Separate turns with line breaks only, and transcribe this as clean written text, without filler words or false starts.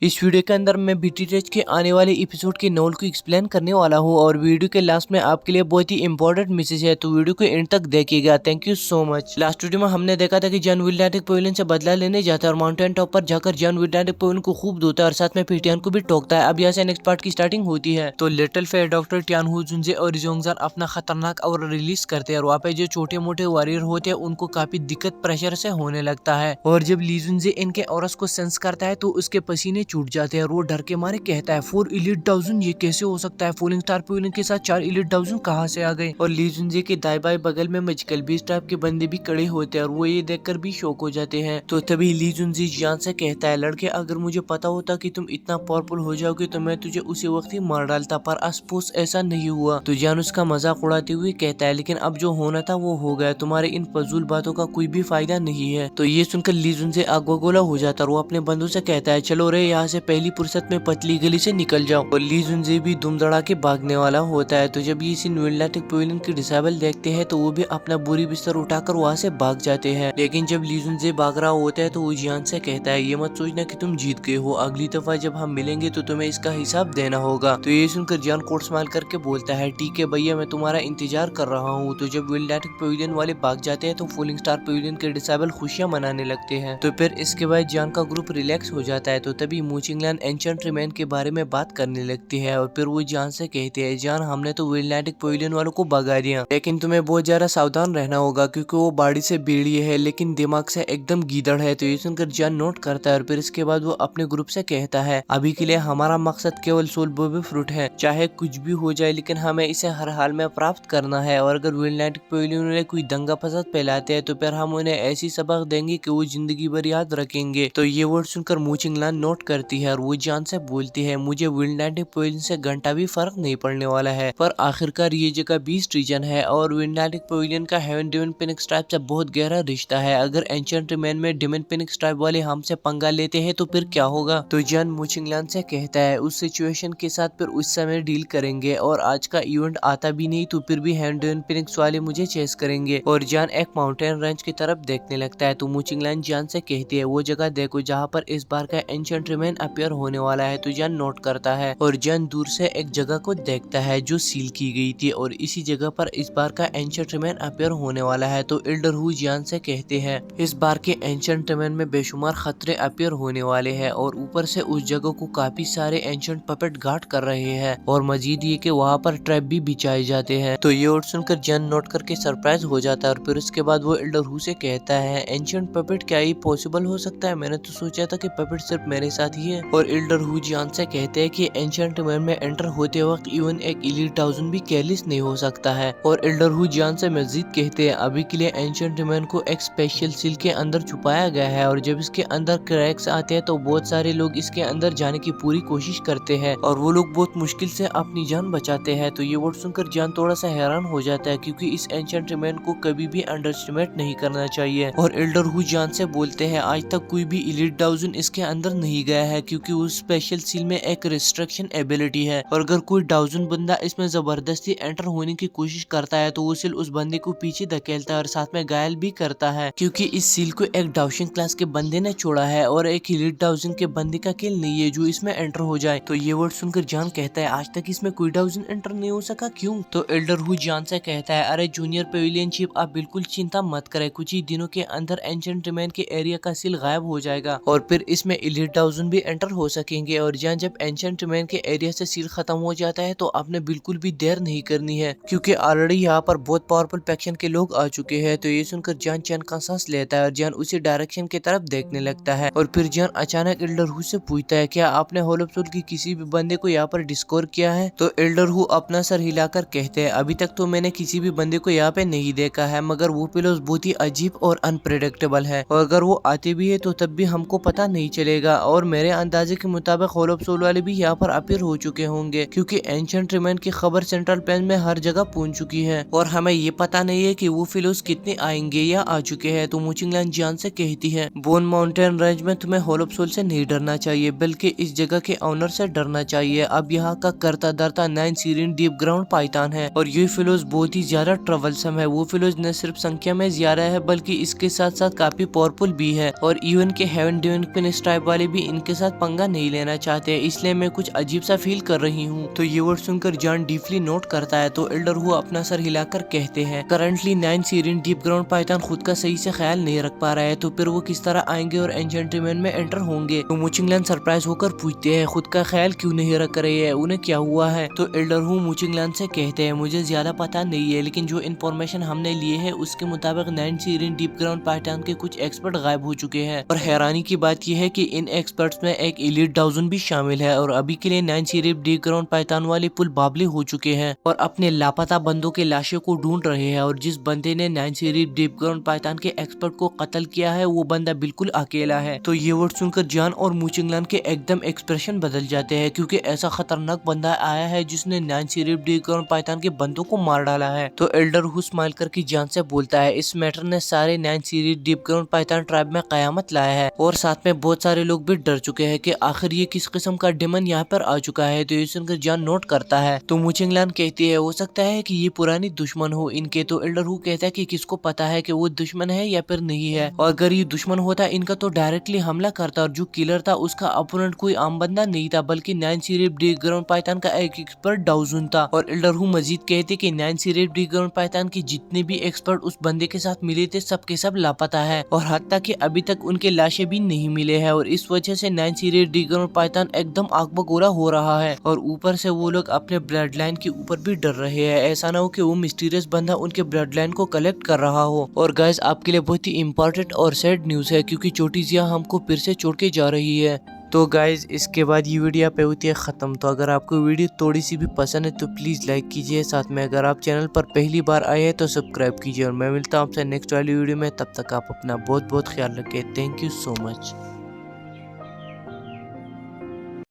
इस वीडियो के अंदर मैं बीटीएच के आने वाले एपिसोड के नॉवल को एक्सप्लेन करने वाला हूँ और वीडियो के लास्ट में आपके लिए बहुत ही इंपॉर्टेंट मैसेज है, तो वीडियो को एंड तक देखिएगा। Thank you so much. Last video में हमने देखा था कि जॉन विल्डाटिक पवेलियन से बदला लेने जाता है और माउंटेन टॉप पर जाकर जॉन विल्डाटिक पवेलियन को खूब धोता है और साथ में पिटियान को भी टोकता है। अब यहाँ से नेक्स्ट पार्ट की स्टार्टिंग होती है। तो लिटिल फेयर डॉक्टर टियानहू जुनजे और रिजोंगजान अपना खतरनाक और रिलीज करते हैं और वहाँ पे जो छोटे मोटे वॉरियर होते हैं उनको काफी दिक्कत प्रेशर से होने लगता है। और जब ली जुनजे इनके औरस को सेंस करता है तो उसके पसीने छूट जाते हैं और वो डर के मारे कहता है 4 इलीट डाउजन, ये कैसे हो सकता है? फॉलिंग स्टार पवेलियन के साथ 4 इलीट डाउजन कहाँ से आ गए? और ली जुनजे के दाएं बाएं बगल में मैजिकल बीस्ट टाइप के बंदे भी खड़े होते हैं और वो ये देखकर भी शॉक हो जाते हैं। तो तभी ली जुनजे जियान से कहता है, लड़के अगर मुझे पता होता कि तुम इतना पावरफुल हो जाओगे तो मैं तुझे उसी वक्त ही मार डालता, पर अफसोस ऐसा नहीं हुआ। तो जियान उसका मजाक उड़ाते हुए कहता है, लेकिन अब जो होना था वो हो गया, तुम्हारे इन फजूल बातों का कोई भी फायदा नहीं है। तो ये सुनकर ली जुनजे आगवागोला हो जाता और वो अपने बंधु से कहता है, चलो रे यहाँ से पहली फुर्सत में पतली गली से निकल जाओ। और ली जुनजे भी दुम दड़ा के भागने वाला होता है। तो जब ये सीन विल्डाटिक पवेलियन के डिसेबल देखते हैं तो वो भी अपना बोरी बिस्तर उठाकर वहाँ से भाग जाते हैं। लेकिन जब ली जुनजे भाग रहा होता है तो वो जियान से कहता है, ये मत सोचना कि तुम जीत गए हो, अगली दफा जब हम मिलेंगे तो तुम्हें इसका हिसाब देना होगा। तो ये सुनकर जियान कोट स्माइल करके बोलता है, ठीक है भैया, मैं तुम्हारा इंतजार कर रहा हूँ। तो जब विल्डाटिक पवेलियन वाले भाग जाते हैं तो फॉलिंग स्टार पवेलियन के डिसेबल खुशियां मनाने लगते हैं। तो फिर इसके बाद जियान का ग्रुप रिलैक्स हो जाता है। तो तभी मूचिंगलैंड एंशिएंट रिमेन के बारे में बात करने लगती है और फिर वो जान से कहती है, जान हमने तो विल्डाटिक पवेलियन वालों को भगा दिया, लेकिन तुम्हें बहुत ज्यादा सावधान रहना होगा क्योंकि वो बाड़ी से बेड़िए है लेकिन दिमाग से एकदम गीदड़ है। तो ये सुनकर जान नोट करता है और फिर इसके बाद वो अपने ग्रुप से कहता है, अभी के लिए हमारा मकसद केवल सोल बेबी फ्रूट है, चाहे कुछ भी हो जाए लेकिन हमें इसे हर हाल में प्राप्त करना है। और अगर विल्डाटिक पवेलियन में कोई दंगा फसाद फैलाते हैं तो फिर हम उन्हें ऐसी सबक देंगे कि वो जिंदगी भर याद रखेंगे। तो ये वर्ड सुनकर मूचिंगलैंड नोट करती है और वो जान से बोलती है, मुझे विल्डाटिक पवेलियन से घंटा भी फर्क नहीं पड़ने वाला है, पर आखिरकार ये जगह बीस्ट रीजन है और विल्डाटिक पवेलियन का हेवन डेमन फिनिक्स ट्राइब से बहुत गहरा रिश्ता है। अगर एंशिएंट रिमेन में डेमन फिनिक्स ट्राइब वाले हमसे पंगा लेते हैं तो फिर क्या होगा? तो जान मूचिंगलैंड से कहता है, उस सिचुएशन के साथ फिर उस समय डील करेंगे और आज का इवेंट आता भी नहीं तो फिर भी हेवन डेमन फिनिक्स वाले मुझे चेस करेंगे। और जान एक माउंटेन रेंज की तरफ देखने लगता है। तो मूचिंगलैंड जान से कहती है, वो जगह देखो जहाँ पर इस बार का एंशिएंट रिमेन अपीयर होने वाला है। तो जान नोट करता है और जान दूर से एक जगह को देखता है जो सील की गई थी और इसी जगह पर इस बार का एंशिएंट रिमेन अपीयर होने वाला है। तो एल्डर हु जान से कहते हैं, इस बार के एंशिएंट रिमेन में बेशुमार खतरे अपीयर होने वाले हैं और ऊपर से उस जगह को काफी सारे एंशिएंट पपेट गार्ड कर रहे हैं और मजीद ये कि वहाँ पर ट्रैप भी बिछाए जाते हैं। तो ये वर्ड सुनकर जान नोट करके सरप्राइज हो जाता है और फिर उसके बाद वो एल्डर हु से कहता है, एंशिएंट पपेट क्या ये पॉसिबल हो सकता है? मैंने तो सोचा था कि पपेट सिर्फ मेरे साथ ही है। और एल्डर हु जान से कहते हैं कि एंशिएंट रिमेन में एंटर होते वक्त इवन एक इलीट डाउजन भी केयरलेस नहीं हो सकता है। और एल्डर हु जान से मजीद कहते हैं, अभी के लिए एंशिएंट रिमेन को एक स्पेशल सील के अंदर छुपाया गया है और जब इसके अंदर क्रैक्स आते हैं तो बहुत सारे लोग इसके अंदर जाने की पूरी कोशिश करते हैं और वो लोग बहुत मुश्किल से अपनी जान बचाते हैं। तो ये वर्ड सुनकर जान थोड़ा सा हैरान हो जाता है क्योंकि इस एंशिएंट रिमेन को कभी भी अंडरएस्टिमेट नहीं करना चाहिए। और एल्डर हु जान से बोलते हैं, आज तक कोई भी इलीट डाउजन इसके अंदर नहीं गया है क्योंकि उस स्पेशल सील में एक रिस्ट्रिक्शन एबिलिटी है और अगर कोई डाउजन बंदा इसमें जबरदस्ती एंटर होने की कोशिश करता है तो वो सील उस बंदे को पीछे धकेलता है और साथ में घायल भी करता है क्योंकि इस सील को एक डाउशिंग क्लास के बंदे ने छोड़ा है और एक इलीट डाउजन के बंदे का किल नहीं है जो इसमें एंटर हो जाए। तो ये वर्ड सुनकर जान कहता है, आज तक इसमें कोई डाउजन एंटर नहीं हो सका, क्यों? तो एल्डर हु जान से कहता है, अरे जूनियर पवेलियन शिप, आप बिल्कुल चिंता मत करें, कुछ ही दिनों के अंदर एंशिएंट रिमेन के एरिया का सील गायब हो जाएगा और फिर इसमें इलीट डाउजन भी एंटर हो सकेंगे। और जान जब एंशिएंट रिमेन के एरिया से सील खत्म हो जाता है तो आपने बिल्कुल भी देर नहीं करनी है क्योंकि ऑलरेडी यहाँ पर बहुत पावरफुल फैक्शन के लोग आ चुके हैं। तो ये सुनकर जान चैन का सांस लेता है और जान उसी डायरेक्शन की तरफ देखने लगता है और फिर जान अचानक एल्डर हु से पूछता है, क्या आपने होल ऑफ सोल की किसी भी बंदे को यहाँ पर डिस्कवर किया है? तो एल्डर हु अपना सर हिलाकर कहते हैं, अभी तक तो मैंने किसी भी बंदे को यहाँ पे नहीं देखा है, मगर वो पिलोस बहुत ही अजीब और अनप्रेडिक्टेबल है और अगर वो आते भी है तो तब भी हमको पता नहीं चलेगा और मेरे अंदाजे के मुताबिक होल ऑफ सोल वाले भी यहाँ पर अपीयर हो चुके होंगे क्योंकि एंशिएंट रिमेन की खबर सेंट्रल प्लेन में हर जगह पहुंच चुकी है और हमें ये पता नहीं है कि वो फिलोस कितने आएंगे या आ चुके हैं। तो मूचिंगलैंड जान से कहती है, बोन माउंटेन रेंज में तुम्हें होल ऑफ सोल से नहीं डरना चाहिए बल्कि इस जगह के ऑनर से डरना चाहिए। अब यहाँ का करता दरता 9 सीरियन डीप ग्राउंड पाइथन है और ये फिलोस बहुत ही ज्यादा ट्रबलसम है। वो फिलोस न सिर्फ संख्या में ज्यादा है बल्कि इसके साथ साथ काफी पावरफुल भी है और इवन के हेवन डेमन फिनिक्स ट्राइब वाले भी इनके इनके साथ पंगा नहीं लेना चाहते, इसलिए मैं कुछ अजीब सा फील कर रही हूँ। तो ये वर्ड सुनकर जॉन डीपली नोट करता है। तो एल्डर हु अपना सर हिलाकर कहते हैं, currently 9 Syrian deep ground Python खुद का सही से ख्याल नहीं रख पा रहा है, तो फिर वो किस तरह आएंगे और एन्चेंटमेंट में एंटर होंगे। तो मूचिंगलैंड सरप्राइज होकर पूछते हैं, खुद का ख्याल क्यों नहीं रख रहे हैं, उन्हें क्या हुआ है। तो एल्डर हु मूचिंगलैंड से कहते हैं, मुझे ज्यादा पता नहीं है, लेकिन जो इन्फॉर्मेशन हमने लिए है उसके मुताबिक 9 सीरियन डीप ग्राउंड पाइथन के कुछ एक्सपर्ट गायब हो चुके हैं। और हैरानी की बात यह है कि इन एक्सपर्ट्स में एक एलीट डाउजन भी शामिल है। और अभी के लिए 9 सीरियन डीप ग्राउंड पाइथन वाले पुल बाबले हो चुके हैं और अपने लापता बंदों के लाशों को ढूंढ रहे हैं। और जिस बंदे ने 9 सीरियन डीप ग्राउंड पाइथन के एक्सपर्ट को कत्ल किया है वो बंदा बिल्कुल अकेला है। तो ये वर्ड सुनकर जॉन और मूचिंगलैंड के एकदम एक्सप्रेशन बदल जाते हैं, क्योंकि ऐसा खतरनाक बंदा आया है जिसने 9 सीरियन डीप ग्राउंड पाइथन के बंदों को मार डाला है। तो एल्डर हु स्माइल करके जॉन से बोलता है, इस मैटर ने सारे 9 Syrian deep ground Python tribe में कयामत लाया है और साथ में बहुत सारे लोग भी डर चुके हैं कि आखिर ये किस किस्म का डेमन यहाँ पर आ चुका है। तो ये सुनकर जॉन नोट करता है। तो मूचिंगलैंड कहती है, हो सकता है कि ये पुरानी दुश्मन हो इनके। तो एल्डर हु कहता है कि किसको पता है कि वो दुश्मन है या फिर नहीं है, और अगर ये दुश्मन होता इनका तो डायरेक्टली हमला करता, और जो किलर था उसका अपोनेंट कोई आम बंदा नहीं था बल्कि 9 सीरियन डीप ग्राउंड पाइथन का एक एक्सपर्ट डाउजन था। और एल्डर हु मजीद कहते कि 9 सीरियन डीप ग्राउंड पाइथन के जितने भी एक्सपर्ट उस बंदे के साथ मिले थे सब के सब लापता है, और हत्ता कि अभी तक उनके लाशें भी नहीं मिले हैं। और इस वजह से 9 सीरियन डीप ग्राउंड पाइथन एकदम आग बगोला हो रहा है, और ऊपर से वो लोग अपने ब्लड लाइन के ऊपर भी डर रहे हैं। ऐसा ना हो कि वो मिस्टीरियस बंदा उनके ब्लड लाइन को कलेक्ट कर रहा हो। और गाइस आपके लिए बहुत ही इम्पोर्टेंट और सैड न्यूज है, क्योंकि छोटी जिया हमको फिर से छोड़ के जा रही है। तो गाइज इसके बाद ये वीडियो पे होती है ख़त्म। तो अगर आपको वीडियो थोड़ी सी भी पसंद है तो प्लीज़ लाइक कीजिए, साथ में अगर आप चैनल पर पहली बार आए हैं तो सब्सक्राइब कीजिए। और मैं मिलता हूँ आपसे नेक्स्ट वाली वीडियो में, तब तक आप अपना बहुत बहुत ख्याल रखें। Thank you so much.